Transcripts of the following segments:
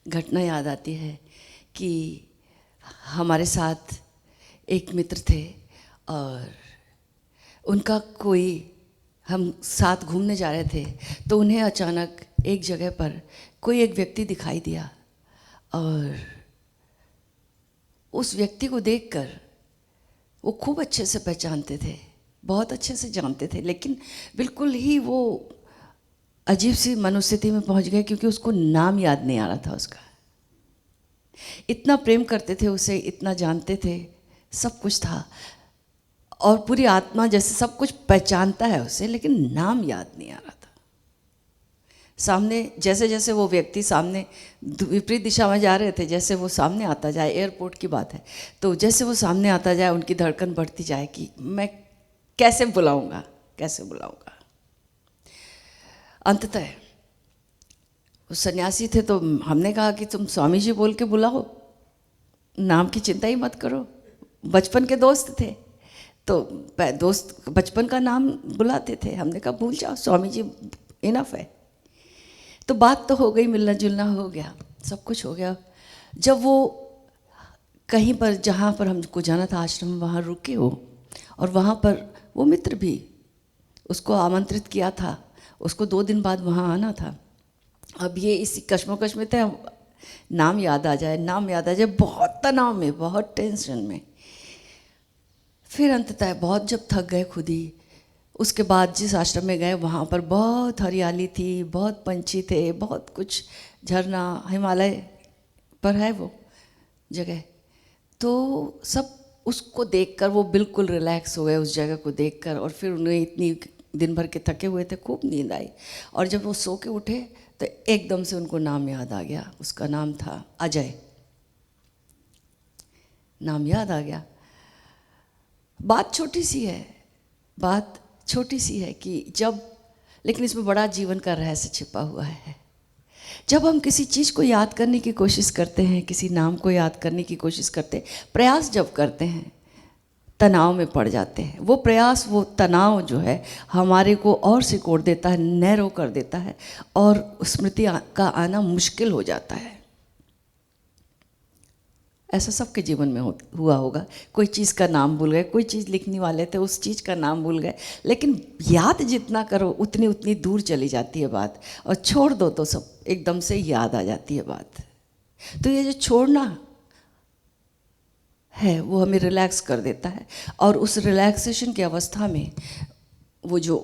घटना याद आती है कि हमारे साथ एक मित्र थे और उनका कोई, हम साथ घूमने जा रहे थे तो उन्हें अचानक एक जगह पर कोई एक व्यक्ति दिखाई दिया और उस व्यक्ति को देखकर वो खूब अच्छे से पहचानते थे, बहुत अच्छे से जानते थे, लेकिन बिल्कुल ही वो अजीब सी मनोस्थिति में पहुंच गए क्योंकि उसको नाम याद नहीं आ रहा था उसका। इतना प्रेम करते थे उसे, इतना जानते थे, सब कुछ था और पूरी आत्मा जैसे सब कुछ पहचानता है उसे, लेकिन नाम याद नहीं आ रहा था। सामने जैसे जैसे वो व्यक्ति सामने विपरीत दिशा में जा रहे थे, जैसे वो सामने आता जाए, एयरपोर्ट की बात है, तो जैसे वो सामने आता जाए उनकी धड़कन बढ़ती जाए कि मैं कैसे बुलाऊंगा, कैसे बुलाऊंगा। अंततः वो सन्यासी थे तो हमने कहा कि तुम स्वामी जी बोल के बुलाओ, नाम की चिंता ही मत करो। बचपन के दोस्त थे तो दोस्त बचपन का नाम बुलाते थे, हमने कहा भूल जाओ, स्वामी जी इनफ है। तो बात तो हो गई, मिलना जुलना हो गया, सब कुछ हो गया। जब वो कहीं पर जहाँ पर हमको जाना था आश्रम, वहाँ रुके हो और वहाँ पर वो मित्र भी, उसको आमंत्रित किया था, उसको 2 दिन बाद वहाँ आना था। अब ये इसी कश्मोकश में थे, नाम याद आ जाए, नाम याद आ जाए, बहुत तनाव में, बहुत टेंशन में। फिर अंततः बहुत जब थक गए खुद ही, उसके बाद जिस आश्रम में गए वहाँ पर बहुत हरियाली थी, बहुत पंछी थे, बहुत कुछ, झरना, हिमालय पर है वो जगह। तो सब उसको देखकर वो बिल्कुल रिलैक्स हो गए उस जगह को देखकर। और फिर उन्हें इतनी दिन भर के थके हुए थे, खूब नींद आई और जब वो सो के उठे तो एकदम से उनको नाम याद आ गया। उसका नाम था अजय, नाम याद आ गया। बात छोटी सी है, बात छोटी सी है कि जब, लेकिन इसमें बड़ा जीवन का रहस्य छिपा हुआ है। जब हम किसी चीज़ को याद करने की कोशिश करते हैं, किसी नाम को याद करने की कोशिश करते हैं, प्रयास जब करते हैं, तनाव में पड़ जाते हैं। वो प्रयास, वो तनाव जो है हमारे को और सिकोड़ देता है, नैरो कर देता है और स्मृति का आना मुश्किल हो जाता है। ऐसा सबके जीवन में हुआ होगा। कोई चीज़ का नाम भूल गए, कोई चीज़ लिखने वाले थे, उस चीज़ का नाम भूल गए, लेकिन याद जितना करो उतनी उतनी दूर चली जाती है बात, और छोड़ दो तो सब एकदम से याद आ जाती है बात। तो ये जो छोड़ना है वो हमें रिलैक्स कर देता है और उस रिलैक्सेशन की अवस्था में वो जो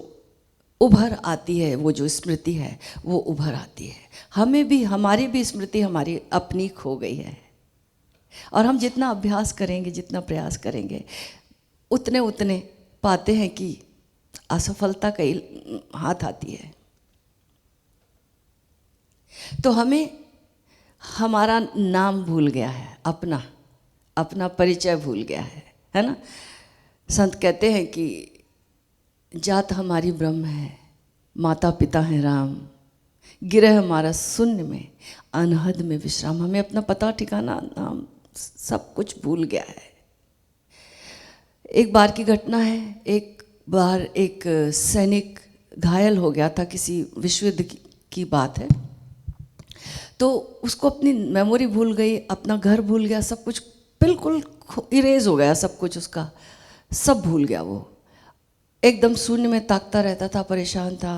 उभर आती है, वो जो स्मृति है वो उभर आती है। हमें भी, हमारी भी स्मृति हमारी अपनी खो गई है और हम जितना अभ्यास करेंगे, जितना प्रयास करेंगे, उतने उतने पाते हैं कि असफलता कई हाथ आती है। तो हमें हमारा नाम भूल गया है, अपना अपना परिचय भूल गया है ना। संत कहते हैं कि जात हमारी ब्रह्म है, माता पिता हैं राम, गिरह हमारा शून्य में, अनहद में विश्राम। हमें अपना पता, ठिकाना, नाम सब कुछ भूल गया है। एक बार की घटना है, एक बार एक सैनिक घायल हो गया था, किसी विश्व युद्ध की बात है, तो उसको अपनी मेमोरी भूल गई, अपना घर भूल गया, सब कुछ बिल्कुल इरेज हो गया, सब कुछ उसका सब भूल गया। वो एकदम शून्य में ताकता रहता था, परेशान था,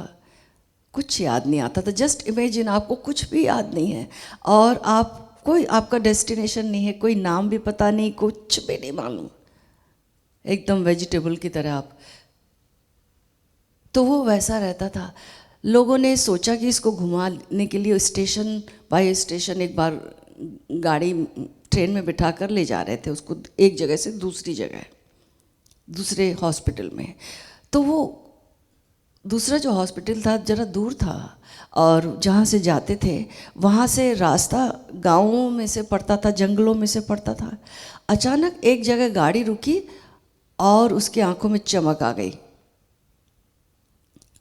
कुछ याद नहीं आता था। जस्ट इमेजिन, आपको कुछ भी याद नहीं है और आप, कोई आपका डेस्टिनेशन नहीं है, कोई नाम भी पता नहीं, कुछ भी नहीं मालूम, एकदम वेजिटेबल की तरह आप। तो वो वैसा रहता था। लोगों ने सोचा कि इसको घुमाने के लिए स्टेशन बाय स्टेशन एक बार गाड़ी ट्रेन में बिठा कर ले जा रहे थे उसको, एक जगह से दूसरी जगह, दूसरे हॉस्पिटल में। तो वो दूसरा जो हॉस्पिटल था ज़रा दूर था और जहाँ से जाते थे वहाँ से रास्ता गाँवों में से पड़ता था, जंगलों में से पड़ता था। अचानक एक जगह गाड़ी रुकी और उसकी आंखों में चमक आ गई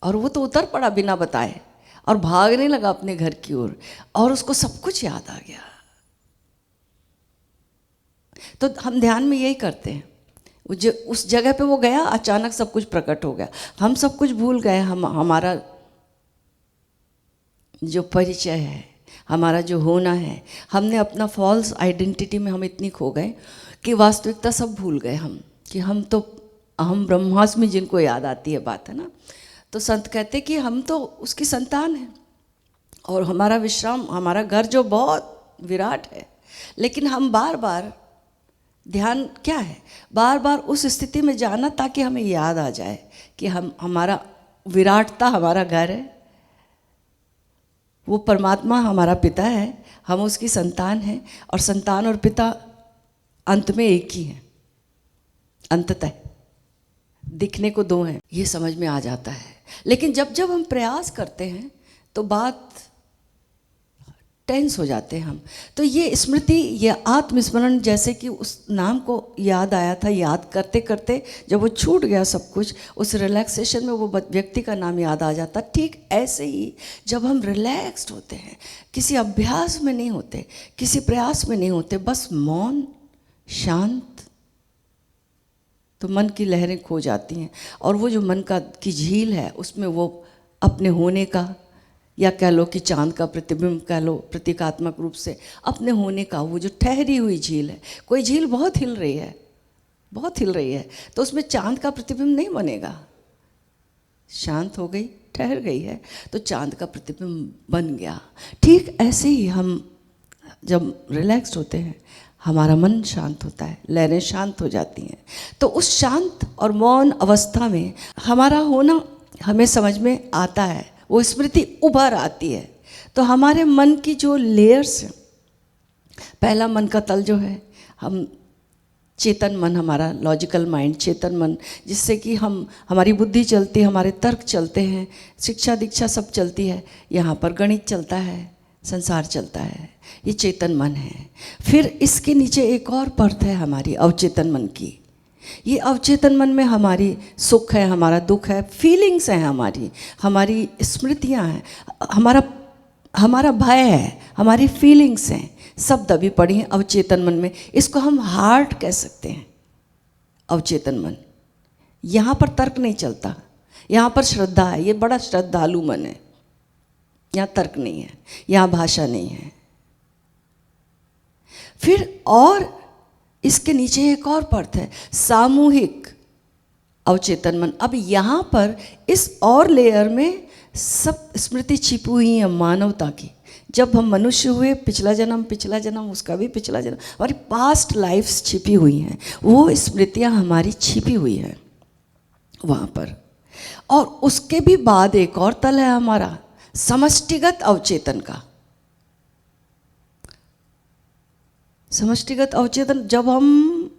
और वो तो उतर पड़ा बिना बताए और भागने लगा अपने घर की ओर और उसको सब कुछ याद आ गया। तो हम ध्यान में यही करते हैं, उस जगह पे वो गया, अचानक सब कुछ प्रकट हो गया, हम सब कुछ भूल गए। हमारा जो परिचय है, हमारा जो होना है, हमने अपना फॉल्स आइडेंटिटी में हम इतनी खो गए कि वास्तविकता सब भूल गए हम, कि हम तो अहम ब्रह्मास्मि जिनको याद आती है बात, है ना। तो संत कहते कि हम तो उसकी संतान हैं और हमारा विश्राम, हमारा घर जो बहुत विराट है, लेकिन हम बार बार ध्यान क्या है, बार बार उस स्थिति में जाना ताकि हमें याद आ जाए कि हमारा विराटता हमारा घर है, वो परमात्मा हमारा पिता है, हम उसकी संतान हैं, और संतान और पिता अंत में एक ही हैं, अंततः दिखने को दो हैं, ये समझ में आ जाता है। लेकिन जब जब हम प्रयास करते हैं तो बात टेंस हो जाते हैं हम। तो ये स्मृति, ये आत्मस्मरण, जैसे कि उस नाम को याद आया था, याद करते करते जब वो छूट गया सब कुछ, उस रिलैक्सेशन में वो व्यक्ति का नाम याद आ जाता। ठीक ऐसे ही जब हम रिलैक्स्ड होते हैं, किसी अभ्यास में नहीं होते, किसी प्रयास में नहीं होते, बस मौन शांत, तो मन की लहरें खो जाती हैं, और वो जो मन की झील है उसमें वो अपने होने का, या कह लो कि चांद का प्रतिबिंब कह लो प्रतीकात्मक रूप से, अपने होने का वो जो ठहरी हुई झील है। कोई झील बहुत हिल रही है, बहुत हिल रही है, तो उसमें चांद का प्रतिबिंब नहीं बनेगा। शांत हो गई, ठहर गई है, तो चांद का प्रतिबिंब बन गया। ठीक ऐसे ही हम जब रिलैक्स्ड होते हैं, हमारा मन शांत होता है, लहरें शांत हो जाती हैं। तो उस शांत और मौन अवस्था में हमारा होना हमें समझ में आता है, वो स्मृति उभर आती है। तो हमारे मन की जो लेयर्स हैं, पहला मन का तल जो है, हम चेतन मन, हमारा लॉजिकल माइंड, चेतन मन, जिससे कि हमारी बुद्धि चलती है, हमारे तर्क चलते हैं, शिक्षा दीक्षा सब चलती है, यहाँ पर गणित चलता है, संसार चलता है, ये चेतन मन है। फिर इसके नीचे एक और परत है हमारी अवचेतन मन की। ये अवचेतन मन में हमारी सुख है, हमारा दुख है, फीलिंग्स हैं, हमारी स्मृतियाँ हैं, हमारा भय है, हमारी फीलिंग्स हैं, सब दबी पड़ी हैं अवचेतन मन में। इसको हम हार्ट कह सकते हैं, अवचेतन मन। यहाँ पर तर्क नहीं चलता, यहाँ पर श्रद्धा है, ये बड़ा श्रद्धालु मन है, यहाँ तर्क नहीं है, यहाँ भाषा नहीं है। फिर और इसके नीचे एक और परत है, सामूहिक अवचेतन मन। अब यहाँ पर इस और लेयर में सब स्मृति छिपी हुई है मानवता की। जब हम मनुष्य हुए, पिछला जन्म, उसका भी पिछला जन्म, हमारी पास्ट लाइफ्स छिपी हुई हैं, वो स्मृतियाँ हमारी छिपी हुई हैं वहाँ पर। और उसके भी बाद एक और तल है हमारा समष्टिगत अवचेतन का। समष्टिगत अवचेतन, जब हम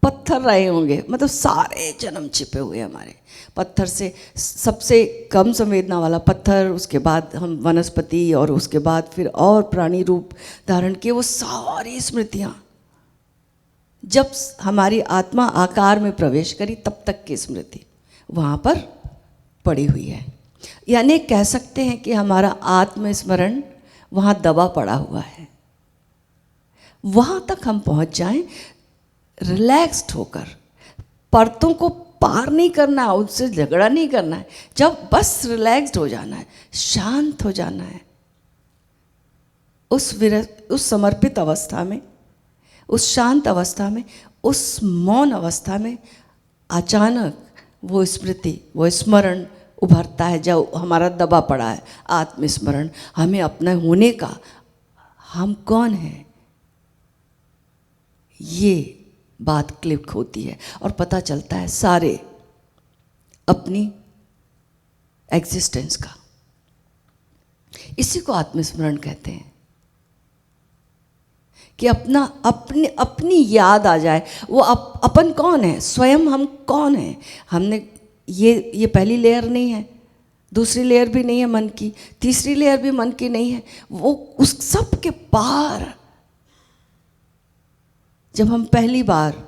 पत्थर रहे होंगे, मतलब सारे जन्म छिपे हुए हमारे पत्थर से, सबसे कम संवेदना वाला पत्थर, उसके बाद हम वनस्पति, और उसके बाद फिर और प्राणी रूप धारण किए, वो सारी स्मृतियाँ जब हमारी आत्मा आकार में प्रवेश करी, तब तक की स्मृति वहाँ पर पड़ी हुई है। यानी कह सकते हैं कि हमारा आत्मस्मरण वहाँ दबा पड़ा हुआ है। वहाँ तक हम पहुँच जाएं रिलैक्स्ड होकर, परतों को पार नहीं करना, उससे झगड़ा नहीं करना है, जब बस रिलैक्स्ड हो जाना है, शांत हो जाना है। उस समर्पित अवस्था में, उस शांत अवस्था में, उस मौन अवस्था में अचानक वो स्मृति, वो स्मरण उभरता है, जो हमारा दबा पड़ा है आत्मस्मरण, हमें अपना होने का, हम कौन हैं, ये बात क्लिक होती है और पता चलता है सारे अपनी एग्जिस्टेंस का। इसी को आत्मस्मरण कहते हैं कि अपनी याद आ जाए, वो अपन कौन है, स्वयं हम कौन है। हमने ये पहली लेयर नहीं है, दूसरी लेयर भी नहीं है मन की, तीसरी लेयर भी मन की नहीं है, वो उस सब के पार जब हम पहली बार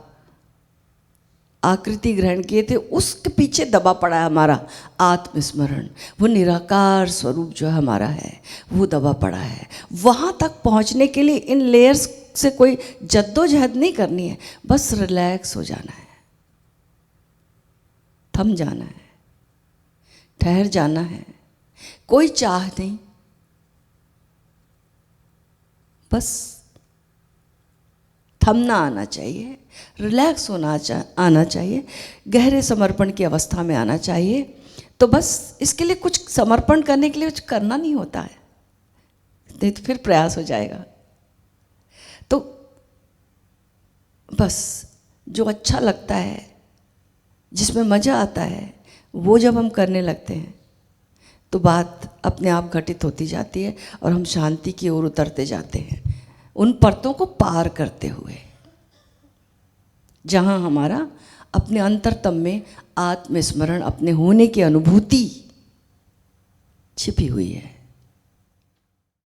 आकृति ग्रहण किए थे, उसके पीछे दबा पड़ा है हमारा आत्मस्मरण। वो निराकार स्वरूप जो हमारा है वो दबा पड़ा है। वहाँ तक पहुँचने के लिए इन लेयर्स से कोई जद्दोजहद नहीं करनी है, बस रिलैक्स हो जाना है, थम जाना है, ठहर जाना है। कोई चाह नहीं, बस थमना आना चाहिए, रिलैक्स आना चाहिए, गहरे समर्पण की अवस्था में आना चाहिए। तो बस इसके लिए कुछ समर्पण करने के लिए कुछ करना नहीं होता है, नहीं तो फिर प्रयास हो जाएगा। तो बस जो अच्छा लगता है, जिसमें मज़ा आता है, वो जब हम करने लगते हैं तो बात अपने आप घटित होती जाती है और हम शांति की ओर उतरते जाते हैं, उन परतों को पार करते हुए, जहाँ हमारा अपने अंतरतम में आत्मस्मरण, अपने होने की अनुभूति छिपी हुई है।